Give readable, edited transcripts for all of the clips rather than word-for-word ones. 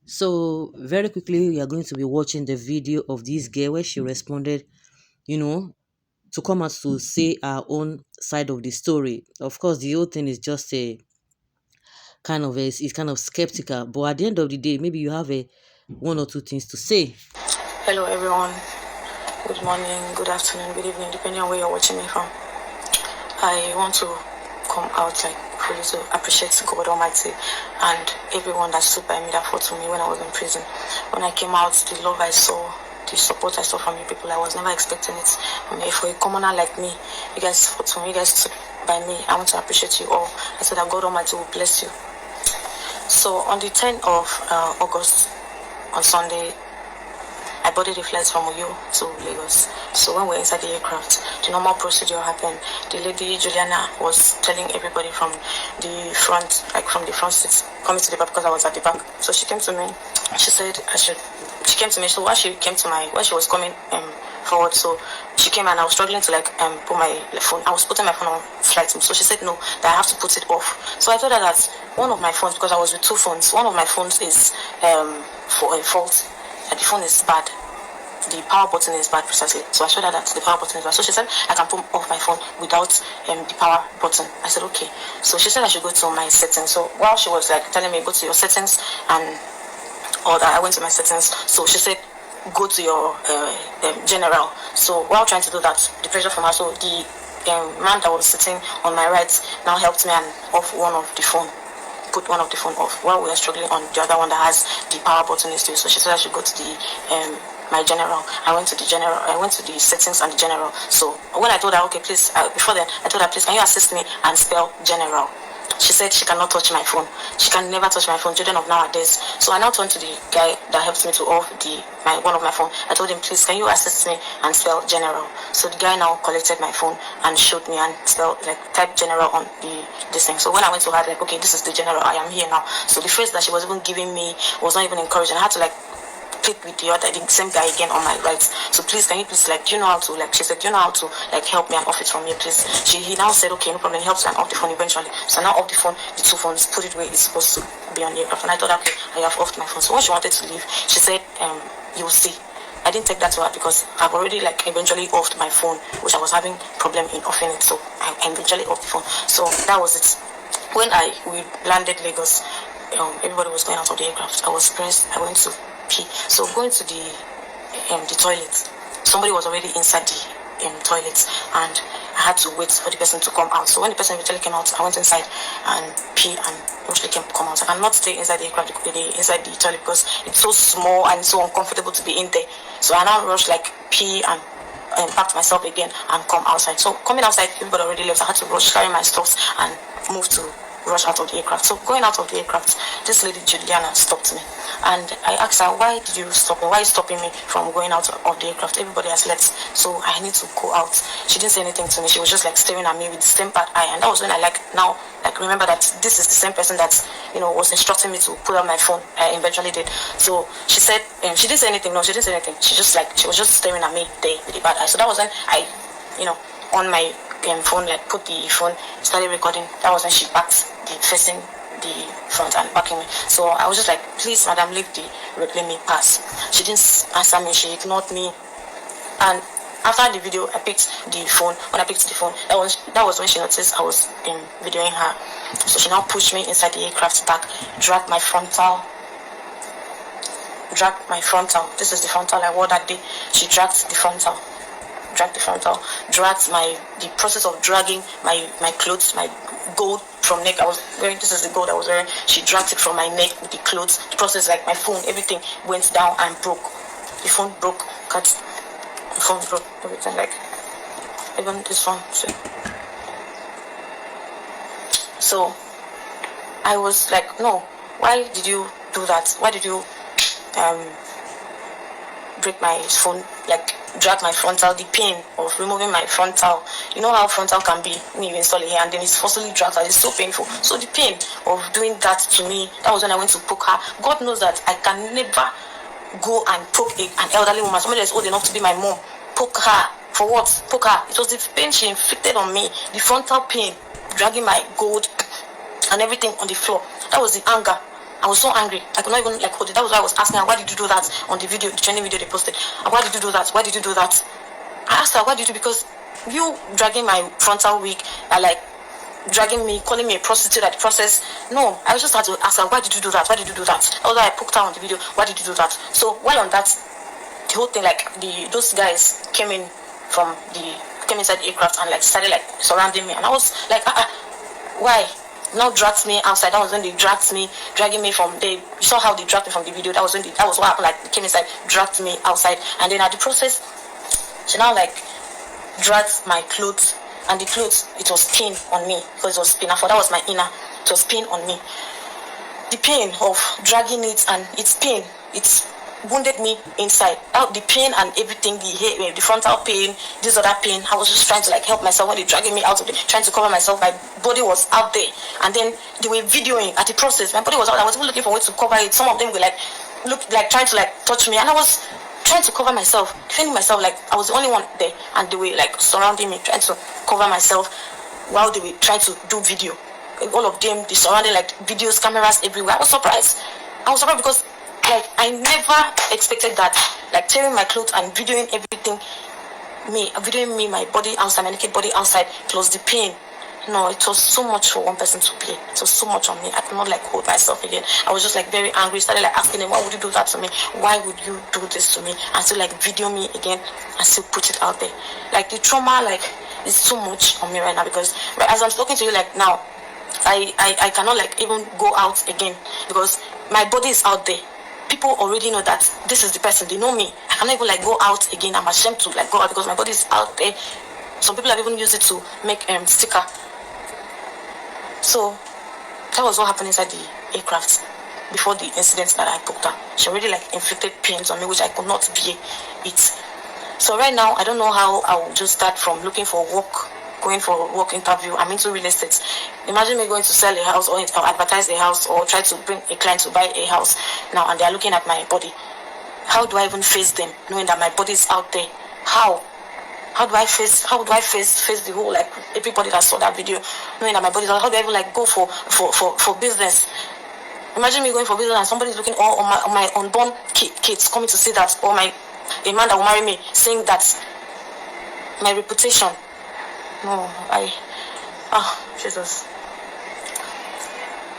So very quickly, we are going to be watching the video of this girl where she responded, you know, to come out to say our own side of the story. Of course, the whole thing is just a it's kind of skeptical, but at the end of the day, maybe you have a one or two things to say. Hello everyone, good morning, good afternoon, good evening, depending on where you're watching me from. I want to come out like fully to appreciate God Almighty and everyone that stood by me, that fought for me when I was in prison. When I came out, the love I saw, the support I saw from you people, I was never expecting it. For a commoner like me, you guys fought for me, you guys stood by me. I want to appreciate you all. I said that God Almighty will bless you. So on the 10th of August, on Sunday, I boarded a flight from Uyo to Lagos. So when we were inside the aircraft, the normal procedure happened. The lady Juliana was telling everybody from the front, like from the front seats, coming to the back because I was at the back. So she came to me. She said I should. She came to me. So while she was coming forward, so she came and I was struggling to put my phone. I was putting my phone on flight mode. So she said no, that I have to put it off. So I told her that one of my phones, because I was with two phones, one of my phones is for a fault. The phone is bad. The power button is bad precisely. So I showed her that the power button is bad. So she said I can put off my phone without the power button. I said okay. So she said I should go to my settings. So while she was like telling me go to your settings and all that, I went to my settings. So she said go to your general. So while trying to do that, the pressure from her, so the man that was sitting on my right now helped me and off one of the phone, put one of the phone off while we were struggling on the other one that has the power button is still. So she said I should go to the my general. I went to the general. I went to the settings and the general. So when I told her, okay, please, before then, I told her, please, can you assist me and spell general? She said she cannot touch my phone. She can never touch my phone. Children of nowadays. So I now turned to the guy that helps me to off one of my phone. I told him, please, can you assist me and spell general? So the guy now collected my phone and showed me and spelled type general on this thing. So when I went to her, okay, this is the general. I am here now. So the phrase that she was even giving me was not even encouraging. I had to click with the same guy again on my right. So please, can you please do you know how to she said, do you know how to help me and off it from here, please? He now said, okay, no problem. He helps me and off the phone eventually. So now off the phone, the two phones, put it where it's supposed to be on the aircraft. And I thought, okay, I have offed my phone. So when she wanted to leave, she said, you will see. I didn't take that to her because I've already eventually offed my phone, which I was having problem in offing it. So I eventually offed the phone. So that was it. When we landed Lagos, everybody was going out of the aircraft. I was pressed. I went to pee. So going to the toilet, somebody was already inside the toilet, and I had to wait for the person to come out. So when the person eventually came out, I went inside and pee and eventually come out. I cannot stay inside the aircraft, inside the toilet, because it's so small and so uncomfortable to be in there. So I now rushed pee and packed myself again and come outside. So coming outside, everybody already left. I had to rush, carry my stuffs and move to rush out of the aircraft. So going out of the aircraft, this lady Juliana stopped me, and I asked her, why did you stop me? Why are you stopping me from going out of the aircraft? Everybody has left, so I need to go out. She didn't say anything to me. She was just staring at me with the same bad eye, and that was when I now remember that this is the same person that was instructing me to put on my phone. I eventually did. So she said, she didn't say anything. No, she didn't say anything. She just she was just staring at me there with the bad eye. So that was when I, on my phone, put the phone, started recording. That was when she backed the facing the front and backing me. So I was just please, madam, leave let me pass. She didn't answer me. She ignored me. And after the video, I picked the phone. When I picked the phone, that was when she noticed I was videoing her. So she now pushed me inside the aircraft back, dragged my frontal. This is the frontal I wore that day. She dragged the frontal. Dragged the process of dragging my clothes, my gold from neck. I was wearing, this is the gold I was wearing. She dragged it from my neck with the clothes. The process, my phone, everything went down and broke. The phone broke, cut. The phone broke, everything, even this phone. So I was no, why did you do that? Why did you break my phone, drag my frontal? The pain of removing my frontal, you know how frontal can be when you install it here and then it's forcibly dragged out. It's so painful. So the pain of doing that to me, that was when I went to poke her. God knows that I can never go and poke an elderly woman, somebody that's old enough to be my mom. Poke her for what? Poke her. It was the pain she inflicted on me, the frontal pain, dragging my gold and everything on the floor. That was the anger. I was so angry. I could not even like hold it. That was why I was asking her, why did you do that on the video, the trending video they posted? Why did you do that? Why did you do that? I asked her, why did you do? Because you dragging my frontal wig, like dragging me, calling me a prostitute at the process. No, I just had to ask her, why did you do that? Why did you do that? Although I poked her on the video, why did you do that? So while on that, the whole thing, like those guys came inside the aircraft and like started like surrounding me, and I was like, why? Now dragged me outside. That was when they dragging me from the. You saw how they dragged me from the video. That was that was what happened. Like they came inside, dragged me outside, and then at the process, she now like dragged my clothes, and the clothes, it was pain on me because it was pain. I thought that was my inner. It was pain on me. The pain of dragging it, and it's pain. It's wounded me inside. Out the pain and everything, the frontal pain, this other pain. I was just trying to like help myself when they dragging me out of it, trying to cover myself. My body was out there, and then they were videoing at the process. My body was out. I was even looking for ways to cover it. Some of them were like trying to like touch me, and I was trying to cover myself, defending myself. Like I was the only one there, and they were like surrounding me, trying to cover myself while they were trying to do video. All of them, they surrounded like videos, cameras everywhere. I was surprised because like I never expected that. Like tearing my clothes and videoing me, my body outside, my naked body outside, plus the pain. No, it was so much for one person to play. It was so much on me. I could not like hold myself again. I was just like very angry. Started like asking them, why would you do that to me? Why would you do this to me? And still like video me again and still put it out there. Like the trauma, like is so much on me right now because right, as I'm talking to you like now, I cannot like even go out again because my body is out there. People already know that this is the person. They know me. I cannot even like go out again. I'm ashamed to like go out because my body is out there. Some people have even used it to make sticker. So that was what happened inside the aircraft before the incident that I booked her. She already like inflicted pains on me which I could not bear it. So right now I don't know how I will just start from looking for work, going for a work interview. I'm into real estate. Imagine me going to sell a house or advertise a house or try to bring a client to buy a house now, and they are looking at my body. How do I even face them knowing that my body is out there? How do I face the whole like everybody that saw that video knowing that my body is out? How do I even like go for business? Imagine me going for business and somebody's looking all on my unborn kids coming to see that, or a man that will marry me saying that my reputation. No, Jesus.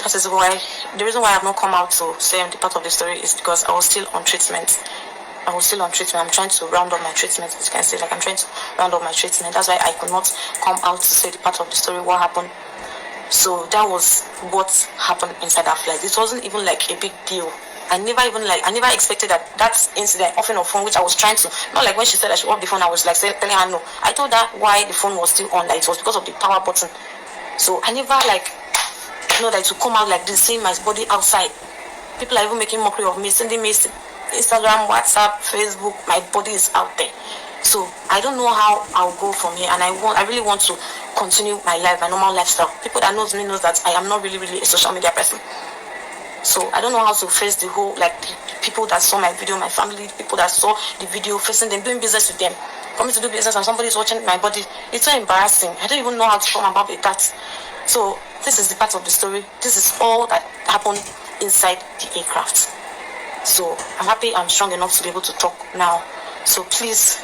That is why the reason why I have not come out to say the part of the story is because I was still on treatment. I'm trying to round up my treatment. As you can see, like I'm trying to round up my treatment. That's why I could not come out to say the part of the story, what happened. So that was what happened inside that flight. It wasn't even like a big deal. I never expected that incident offing of phone, which I was trying to, not like when she said I should off the phone, I was like telling her no. I told her why the phone was still on, that it was because of the power button. So I never like know that to come out like this, seeing my body outside. People are even making mockery of me, sending me Instagram, WhatsApp, Facebook. My body is out there. So I don't know how I'll go from here, and I really want to continue my life, my normal lifestyle. People that knows me knows that I am not really a social media person. So I don't know how to face the whole like the people that saw my video, my family, the people that saw the video, facing them, doing business with them, coming to do business, and somebody's watching my body. It's so embarrassing. I don't even know how to come about with that. So this is the part of the story. This is all that happened inside the aircraft. So I'm happy I'm strong enough to be able to talk now. So please,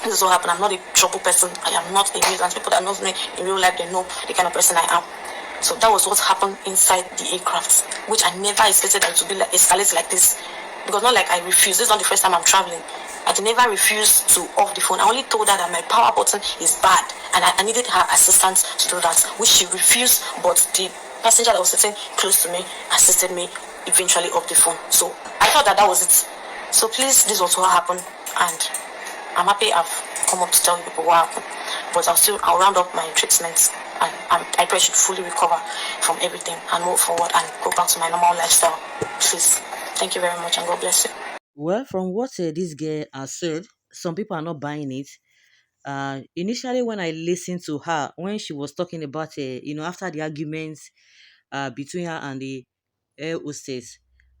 this is what happened. I'm not a trouble person. I am not a nuisance. People that know me in real life, they know the kind of person I am. So that was what happened inside the aircraft, which I never expected them to be like escalate like this. Because not like I refused. This is not the first time I'm traveling. I never refused to off the phone. I only told her that my power button is bad and I needed her assistance to do that, which she refused. But the passenger that was sitting close to me assisted me eventually off the phone. So I thought that was it. So please, this was what happened, and I'm happy I've come up to tell you people what happened. But I'll round up my treatments, and I pray I should fully recover from everything and move forward and go back to my normal lifestyle. Please, thank you very much, and God bless you. Well, from what this girl has said, some people are not buying it. Initially, when I listened to her, when she was talking about, after the arguments between her and the air hostess,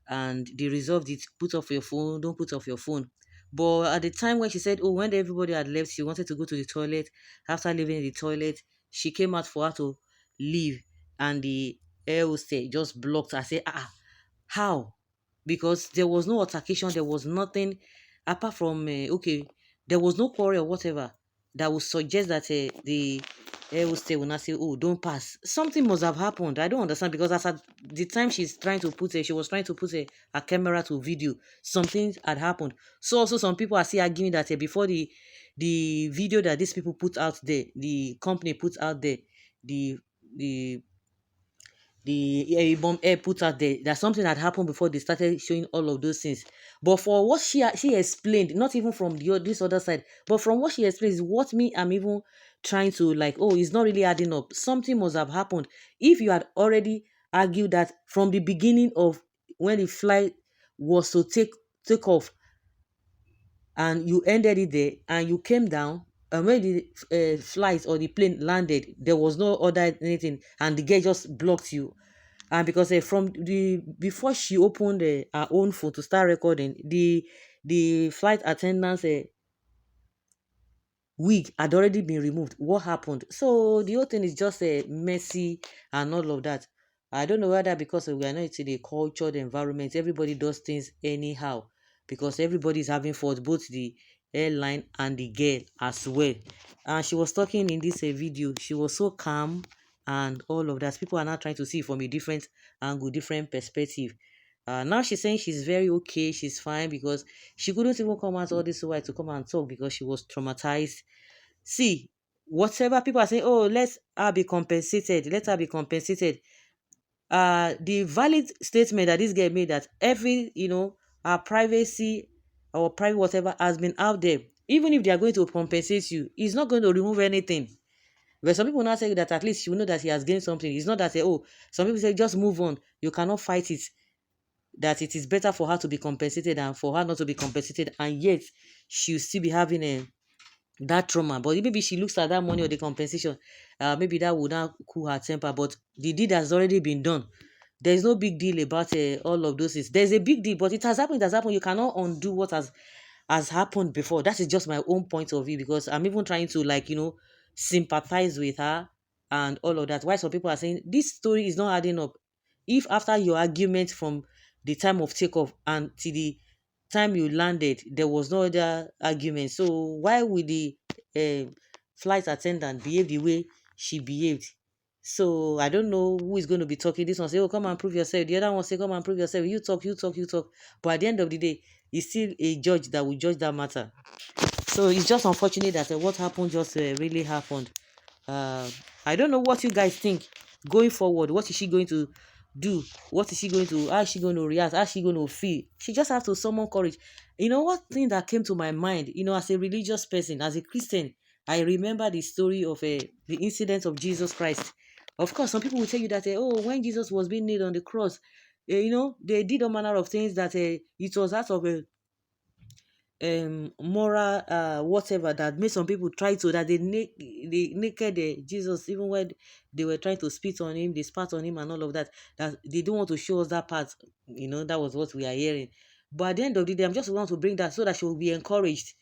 and they resolved it, put off your phone, don't put off your phone. But at the time when she said, oh, when everybody had left, she wanted to go to the toilet. After leaving the toilet, she came out for her to leave, and the air hostess just blocked her. I said, How? Because there was no altercation, there was nothing apart from okay, there was no quarrel or whatever that would suggest that the air hostess will not say, "Oh, don't pass." Something must have happened. I don't understand because as at the time she was trying to put a camera to video. Something had happened. So also some people are still arguing that before the video that these people put out there, the company put out there, the the Ibom air put out there that something had happened before they started showing all of those things. But for what she explained, not even from this other side, but from what she explained is what me I'm even trying to like. Oh, it's not really adding up. Something must have happened. If you had already argued that from the beginning of when the flight was to take off, and you ended it there and you came down, and when the flight or the plane landed, there was no other anything, and the gate just blocked you. And because from the before she opened her own phone to start recording, the flight attendants wig had already been removed. What happened? So the whole thing is just messy and all of that. I don't know whether because we are not in a cultured environment, everybody does things anyhow because everybody is having fault, both the airline and the girl as well. And she was talking in this video. She was so calm and all of that. People are now trying to see from a different angle, different perspective. Now she's saying she's very okay, she's fine because she couldn't even come out all this while to come and talk because she was traumatized. See, whatever people are saying, oh, let her be compensated, let her be compensated. The valid statement that this girl made that every, our privacy or private whatever has been out there. Even if they are going to compensate you, it's not going to remove anything. But some people now say that at least you know that he has gained something. It's not that say, oh, some people say just move on. You cannot fight it. That it is better for her to be compensated than for her not to be compensated, and yet she'll still be having that trauma. But maybe she looks at that money or the compensation, maybe that would not cool her temper. But the deed has already been done. There's no big deal about all of those things. There's a big deal, but it has happened. It has happened. You cannot undo what has happened before. That is just my own point of view because I'm even trying to sympathize with her and all of that. Why some people are saying this story is not adding up. If after your argument from the time of takeoff and till the time you landed, there was no other argument. So why would the flight attendant behave the way she behaved? So I don't know who is going to be talking. This one say, "Oh, come and prove yourself." The other one say, "Come and prove yourself." You talk, you talk, you talk. But at the end of the day, it's still a judge that will judge that matter. So it's just unfortunate that what happened just really happened. Uh, I don't know what you guys think going forward. What is she going to do? What is she going to? How is she going to react? How is she going to feel? She just have to summon courage. You know what thing that came to my mind? As a religious person, as a Christian, I remember the story of the incident of Jesus Christ. Of course, some people will tell you that oh, when Jesus was being nailed on the cross, they did all manner of things that it was out of a moral whatever that made some people try to that they naked Jesus even when they were trying to spit on him, they spat on him and all of that, that they don't want to show us that part. That was what we are hearing. But at the end of the day, I'm just want to bring that so that she will be encouraged.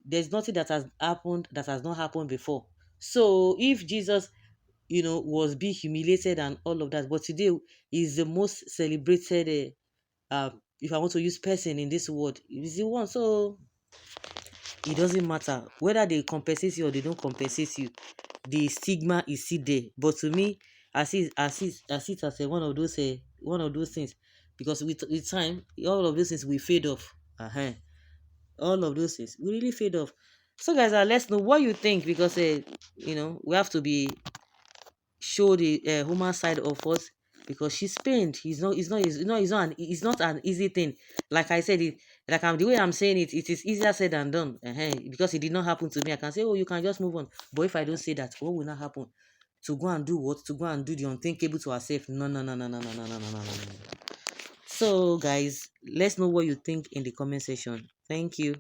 There's nothing that has happened that has not happened before. So if Jesus was being humiliated and all of that, but today is the most celebrated if I want to use person in this world, is the one. So it doesn't matter whether they compensate you or they don't compensate you, the stigma is still there. But to me, I see it as one of those things, because with time all of those things will fade off. All of those things will really fade off. So guys, let's know what you think, because we have to be show the human side of us, because she's pained. It's not an easy thing. Like I said, the way I'm saying it, it is easier said than done. Because it did not happen to me, I can say, oh, you can just move on. But if I don't say that, what will not happen? To go and do what? To go and do the unthinkable to herself? No, no, no, no, no, no, no, no, no, no, no. So guys, let's know what you think in the comment section. Thank you.